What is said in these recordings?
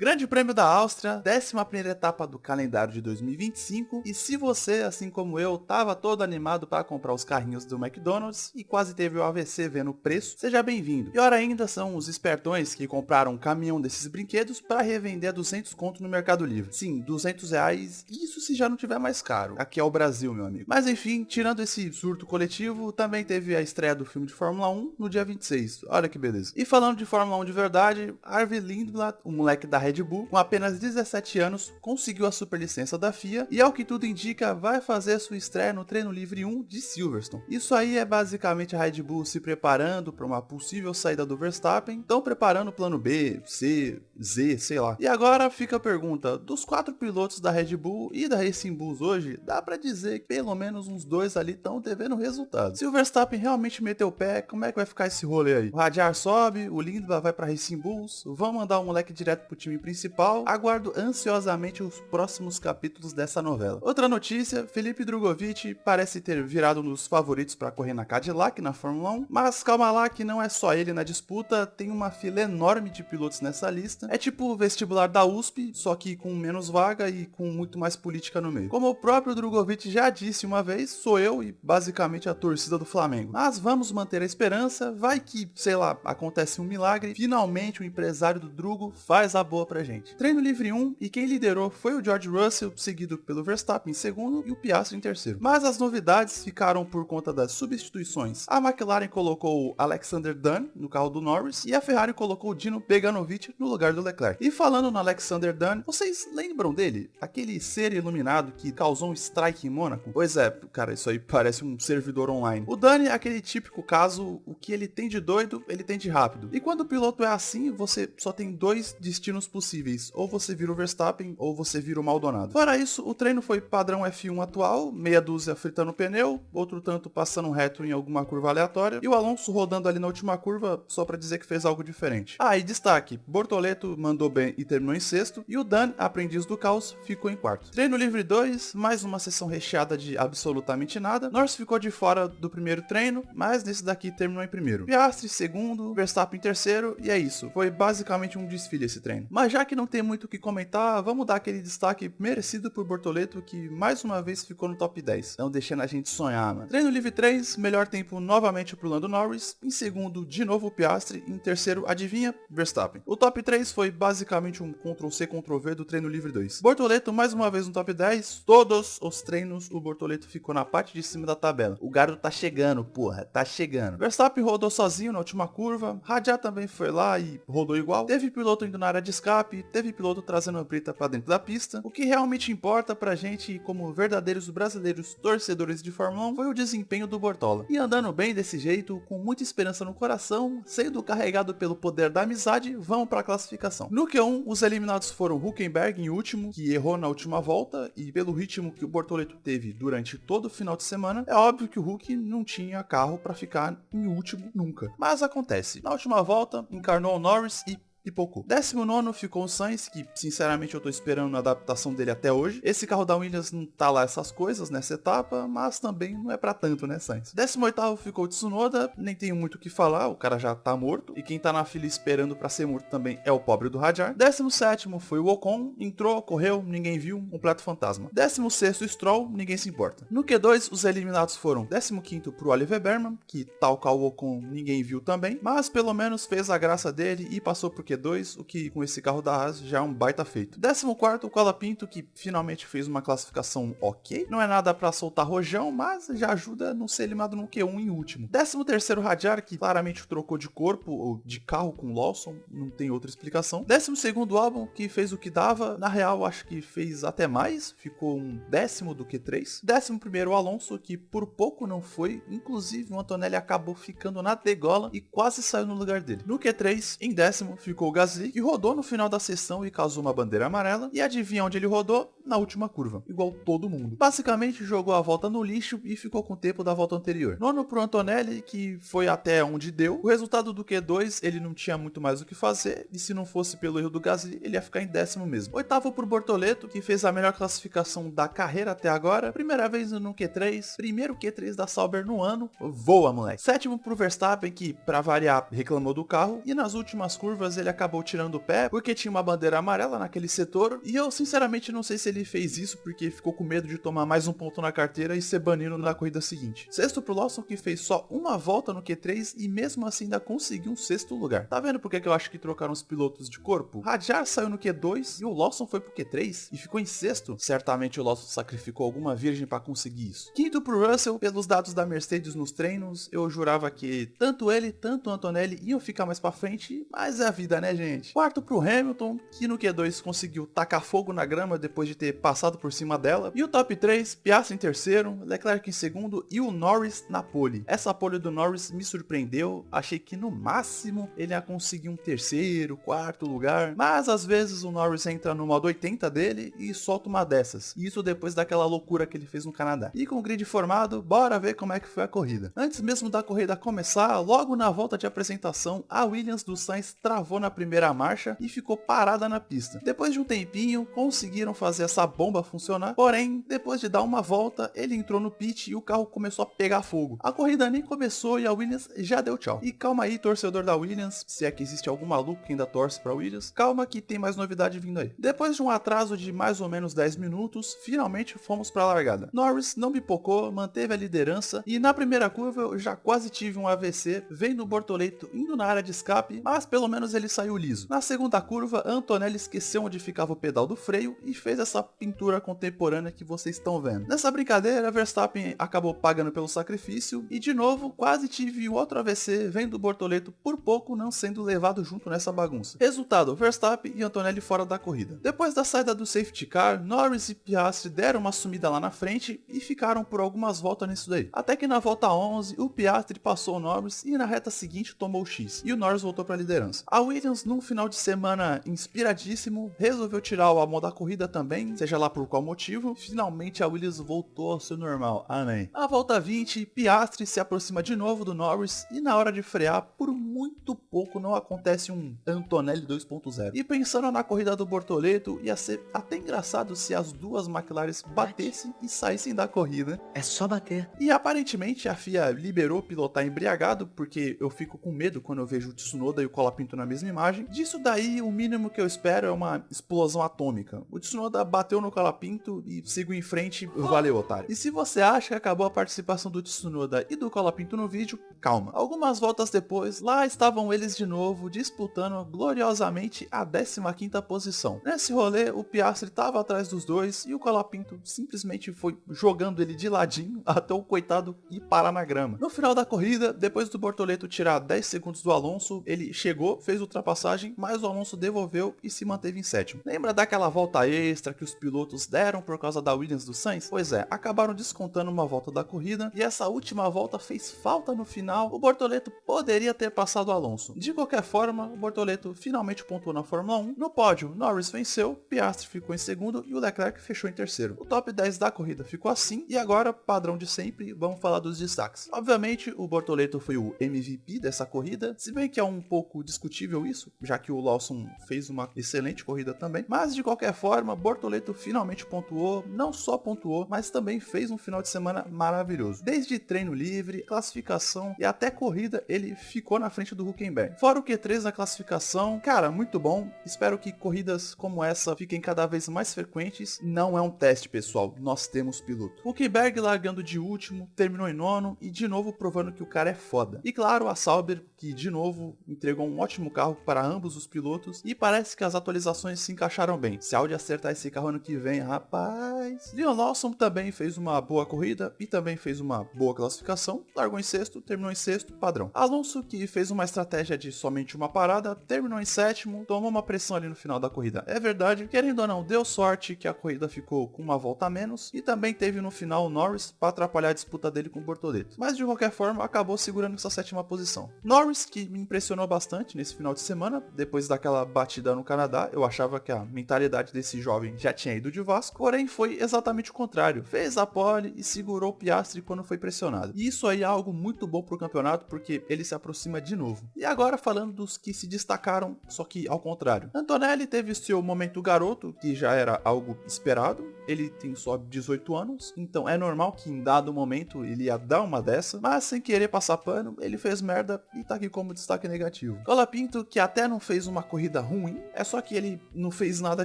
Grande Prêmio da Áustria, 11ª etapa do calendário de 2025, e se você, assim como eu, tava todo animado para comprar os carrinhos do McDonald's e quase teve o AVC vendo o preço, seja bem-vindo. Pior ainda são os espertões que compraram um caminhão desses brinquedos para revender a 200 conto no Mercado Livre. Sim, R$ 200, isso se já não tiver mais caro. Aqui é o Brasil, meu amigo. Mas enfim, tirando esse surto coletivo, também teve a estreia do filme de Fórmula 1 no dia 26. Olha que beleza. E falando de Fórmula 1 de verdade, Harvey Lindblad, o moleque da Red Bull, com apenas 17 anos, conseguiu a superlicença da FIA e, ao que tudo indica, vai fazer sua estreia no Treino Livre 1 de Silverstone. Isso aí é basicamente a Red Bull se preparando para uma possível saída do Verstappen, estão preparando o plano B, C, Z, sei lá. E agora fica a pergunta, dos 4 pilotos da Red Bull e da Racing Bulls hoje, dá pra dizer que pelo menos uns 2 ali estão devendo resultado. Se o Verstappen realmente meter o pé, como é que vai ficar esse rolê aí? O Radiar sobe, o Lindblad vai pra Racing Bulls, vão mandar o moleque direto pro time principal. Aguardo ansiosamente os próximos capítulos dessa novela. Outra notícia, Felipe Drugovich parece ter virado um dos favoritos para correr na Cadillac na Fórmula 1, mas calma lá que não é só ele na disputa, tem uma fila enorme de pilotos nessa lista. É tipo o vestibular da USP, só que com menos vaga e com muito mais política no meio. Como o próprio Drugovich já disse uma vez, sou eu e basicamente a torcida do Flamengo. Mas vamos manter a esperança, vai que, sei lá, acontece um milagre, finalmente o empresário do Drugo faz a boa pra gente. Treino Livre 1 e quem liderou foi o George Russell, seguido pelo Verstappen em segundo e o Piastri em terceiro. Mas as novidades ficaram por conta das substituições. A McLaren colocou o Alexander Dunn no carro do Norris e a Ferrari colocou o Dino Beganovic no lugar do Leclerc. E falando no Alexander Dunn, vocês lembram dele? Aquele ser iluminado que causou um strike em Mônaco? Pois é, cara, isso aí parece um servidor online. O Dunn é aquele típico caso, o que ele tem de doido, ele tem de rápido. E quando o piloto é assim, você só tem 2 destinos possíveis. Ou você vira o Verstappen, ou você vira o Maldonado. Fora isso, o treino foi padrão F1 atual, meia dúzia fritando o pneu, outro tanto passando reto em alguma curva aleatória, e o Alonso rodando ali na última curva, só pra dizer que fez algo diferente. Ah, e destaque, Bortoleto mandou bem e terminou em sexto, e o Dan, aprendiz do caos, ficou em quarto. Treino Livre 2, mais uma sessão recheada de absolutamente nada. Norris ficou de fora do primeiro treino, mas nesse daqui terminou em primeiro. Piastri segundo, Verstappen em terceiro, e é isso. Foi basicamente um desfile esse treino. Mas já que não tem muito o que comentar, vamos dar aquele destaque merecido por Bortoleto, que mais uma vez ficou no top 10. Não deixando a gente sonhar, mano. Treino Livre 3, melhor tempo novamente pro Lando Norris, em segundo de novo o Piastri, em terceiro, adivinha? Verstappen. O top 3 foi basicamente um Ctrl-C, Ctrl-V do Treino Livre 2. Bortoleto mais uma vez no top 10, todos os treinos o Bortoleto ficou na parte de cima da tabela. O garoto tá chegando, porra, tá chegando. Verstappen rodou sozinho na última curva, Radiar também foi lá e rodou igual. Teve piloto indo na área de escape, teve piloto trazendo a brita pra dentro da pista. O que realmente importa pra gente, como verdadeiros brasileiros torcedores de Fórmula 1, foi o desempenho do Bortola. E andando bem desse jeito, com muita esperança no coração, sendo carregado pelo poder da amizade, vamos pra classificação. No Q1, os eliminados foram Hülkenberg em último, que errou na última volta, e pelo ritmo que o Bortoleto teve durante todo o final de semana, é óbvio que o Hulk não tinha carro pra ficar em último nunca. Mas acontece. Na última volta, encarnou o Norris e pipocou. 19º ficou o Sainz, que sinceramente eu tô esperando a adaptação dele até hoje. Esse carro da Williams não tá lá essas coisas nessa etapa, mas também não é pra tanto, né, Sainz? 18º ficou o Tsunoda, nem tenho muito o que falar, o cara já tá morto, e quem tá na fila esperando pra ser morto também é o pobre do Radiar. 17º foi o Ocon, entrou, correu, ninguém viu, um completo fantasma. 16º Stroll, ninguém se importa. No Q2, os eliminados foram 15º pro Oliver Berman, que tal qual o Ocon ninguém viu também, mas pelo menos fez a graça dele e passou pro Q2, o que com esse carro da Haas já é um baita feito. 14º, o Colapinto, que finalmente fez uma classificação ok. Não é nada pra soltar rojão, mas já ajuda a não ser eliminado no Q1 em último. 13º, Radiar, que claramente trocou de corpo ou de carro com Lawson, não tem outra explicação. 12º Albon, que fez o que dava. Na real, acho que fez até mais, ficou um 10º do Q3. 11º Alonso, que por pouco não foi, inclusive o Antonelli acabou ficando na degola e quase saiu no lugar dele. No Q3, em 10º, ficou o Gasly, que rodou no final da sessão e causou uma bandeira amarela, e adivinha onde ele rodou? Na última curva, igual todo mundo. Basicamente jogou a volta no lixo e ficou com o tempo da volta anterior. 9º pro Antonelli, que foi até onde deu. O resultado do Q2, ele não tinha muito mais o que fazer, e se não fosse pelo erro do Gasly, ele ia ficar em 10º mesmo. 8º pro Bortoleto, que fez a melhor classificação da carreira até agora, primeira vez no Q3, primeiro Q3 da Sauber no ano, voa moleque. 7º pro Verstappen, que pra variar reclamou do carro, e nas últimas curvas ele ele acabou tirando o pé porque tinha uma bandeira amarela naquele setor, e eu sinceramente não sei se ele fez isso porque ficou com medo de tomar mais um ponto na carteira e ser banido na corrida seguinte. Sexto pro Lawson, que fez só uma volta no Q3 e mesmo assim ainda conseguiu um sexto lugar. Tá vendo por que eu acho que trocaram os pilotos de corpo? Hadjar saiu no Q2 e o Lawson foi pro Q3 e ficou em sexto. Certamente o Lawson sacrificou alguma virgem para conseguir isso. Quinto pro Russell, pelos dados da Mercedes nos treinos, eu jurava que tanto ele, tanto o Antonelli iam ficar mais pra frente, mas é a vida, né, gente? Quarto pro Hamilton, que no Q2 conseguiu tacar fogo na grama depois de ter passado por cima dela. E o top 3, Piastri em terceiro, Leclerc em segundo e o Norris na pole. Essa pole do Norris me surpreendeu, achei que no máximo ele ia conseguir um terceiro, quarto lugar, mas às vezes o Norris entra no modo 80 dele e solta uma dessas. Isso depois daquela loucura que ele fez no Canadá. E com o grid formado, bora ver como é que foi a corrida. Antes mesmo da corrida começar, logo na volta de apresentação, a Williams do Sainz travou na primeira marcha e ficou parada na pista. Depois de um tempinho, conseguiram fazer essa bomba funcionar, porém, depois de dar uma volta, ele entrou no pit e o carro começou a pegar fogo. A corrida nem começou e a Williams já deu tchau. E calma aí, torcedor da Williams, se é que existe algum maluco que ainda torce pra Williams, calma que tem mais novidade vindo aí. Depois de um atraso de mais ou menos 10 minutos, finalmente fomos pra largada. Norris não pipocou, manteve a liderança e na primeira curva eu já quase tive um AVC vendo o Bortoleto indo na área de escape, mas pelo menos ele saiu liso. Na segunda curva, Antonelli esqueceu onde ficava o pedal do freio e fez essa pintura contemporânea que vocês estão vendo. Nessa brincadeira, Verstappen acabou pagando pelo sacrifício e de novo quase tive outro AVC vendo o Bortoleto por pouco não sendo levado junto nessa bagunça. Resultado, Verstappen e Antonelli fora da corrida. Depois da saída do safety car, Norris e Piastri deram uma sumida lá na frente e ficaram por algumas voltas nisso daí. Até que na volta 11, o Piastri passou o Norris e na reta seguinte tomou o X, e o Norris voltou para a liderança. A Williams, num final de semana inspiradíssimo, resolveu tirar o amor da corrida também, seja lá por qual motivo. Finalmente a Williams voltou ao seu normal, amém. Na volta 20, Piastri se aproxima de novo do Norris e na hora de frear, por muito pouco não acontece um Antonelli 2.0. E pensando na corrida do Bortoleto, ia ser até engraçado se as duas McLarens batessem e saíssem da corrida. É só bater. E aparentemente a FIA liberou pilotar embriagado, porque eu fico com medo quando eu vejo o Tsunoda e o Colapinto na mesma imagem. Disso daí, o mínimo que eu espero é uma explosão atômica. O Tsunoda bateu no Colapinto e sigo em frente, valeu, otário. E se você acha que acabou a participação do Tsunoda e do Colapinto no vídeo, calma. Algumas voltas depois, lá estavam eles de novo, disputando gloriosamente a 15ª posição. Nesse rolê, o Piastri estava atrás dos dois e o Colapinto simplesmente foi jogando ele de ladinho até o coitado ir parar na grama. No final da corrida, depois do Bortoleto tirar 10 segundos do Alonso, ele chegou, fez ultrapassagem, mas o Alonso devolveu e se manteve em sétimo. Lembra daquela volta extra que os pilotos deram por causa da Williams do Sainz? Pois é, acabaram descontando uma volta da corrida e essa última volta fez falta no final. O Bortoleto poderia ter passado o Alonso. De qualquer forma, o Bortoleto finalmente pontuou na Fórmula 1. No pódio, Norris venceu, Piastri ficou em segundo e o Leclerc fechou em terceiro. O top 10 da corrida ficou assim e agora, padrão de sempre, vamos falar dos destaques. Obviamente, o Bortoleto foi o MVP dessa corrida, se bem que é um pouco discutível isso, já que o Lawson fez uma excelente corrida também, mas de qualquer forma, Bortoleto finalmente pontuou, não só pontuou, mas também fez um final de semana maravilhoso. Desde treino livre, classificação e até corrida, ele ficou na frente do Hülkenberg. Fora o Q3 na classificação, cara, muito bom, espero que corridas como essa fiquem cada vez mais frequentes. Não é um teste, pessoal, nós temos piloto. Hülkenberg largando de último, terminou em nono e de novo provando que o cara é foda. E claro, a Sauber, que de novo entregou um ótimo carro para ambos os pilotos e parece que as atualizações se encaixaram bem. Se a Audi acertar esse carro ano que vem, rapaz... Liam Lawson também fez uma boa corrida e também fez uma boa classificação, largou em sexto, terminou em sexto, padrão. Alonso, que fez uma estratégia de somente uma parada, terminou em sétimo, tomou uma pressão ali no final da corrida. É verdade, querendo ou não, deu sorte que a corrida ficou com uma volta a menos e também teve no final o Norris para atrapalhar a disputa dele com o Bortoleto. Mas de qualquer forma, acabou segurando essa sétima posição. Norris, que me impressionou bastante nesse final de semana, depois daquela batida no Canadá, eu achava que a mentalidade desse jovem já tinha ido de Vasco, porém foi exatamente o contrário. Fez a pole e segurou o Piastri quando foi pressionado. E isso aí é algo muito bom pro campeonato, porque ele se aproxima de novo. E agora falando dos que se destacaram, só que ao contrário. Antonelli teve seu momento garoto, que já era algo esperado, ele tem só 18 anos, então é normal que em dado momento ele ia dar uma dessa, mas sem querer passar pano, ele fez merda e tá aqui como destaque negativo. Colapinto, que até não fez uma corrida ruim, é só que ele não fez nada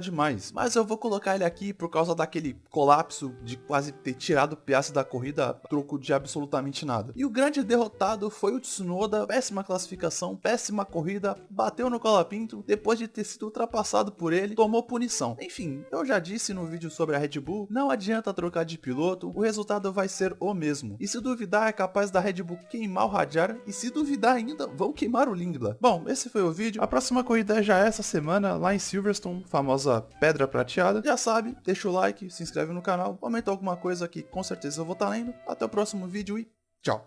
demais, mas eu vou colocar ele aqui por causa daquele colapso de quase ter tirado o Piastri da corrida a troco de absolutamente nada. E o grande derrotado foi o Tsunoda, péssima classificação, péssima corrida, bateu no Colapinto, depois de ter sido ultrapassado por ele, tomou punição. Enfim, eu já disse no vídeo sobre a Red Bull, não adianta trocar de piloto, o resultado vai ser o mesmo. E se duvidar, é capaz da Red Bull queimar o Hadjar, e se duvidar ainda, vão queimar o Lindlar. Bom, esse foi o vídeo, a próxima corrida já é essa semana, lá em Silverstone, famosa pedra prateada. Já sabe, deixa o like, se inscreve no canal, comenta alguma coisa que com certeza eu vou estar lendo. Até o próximo vídeo e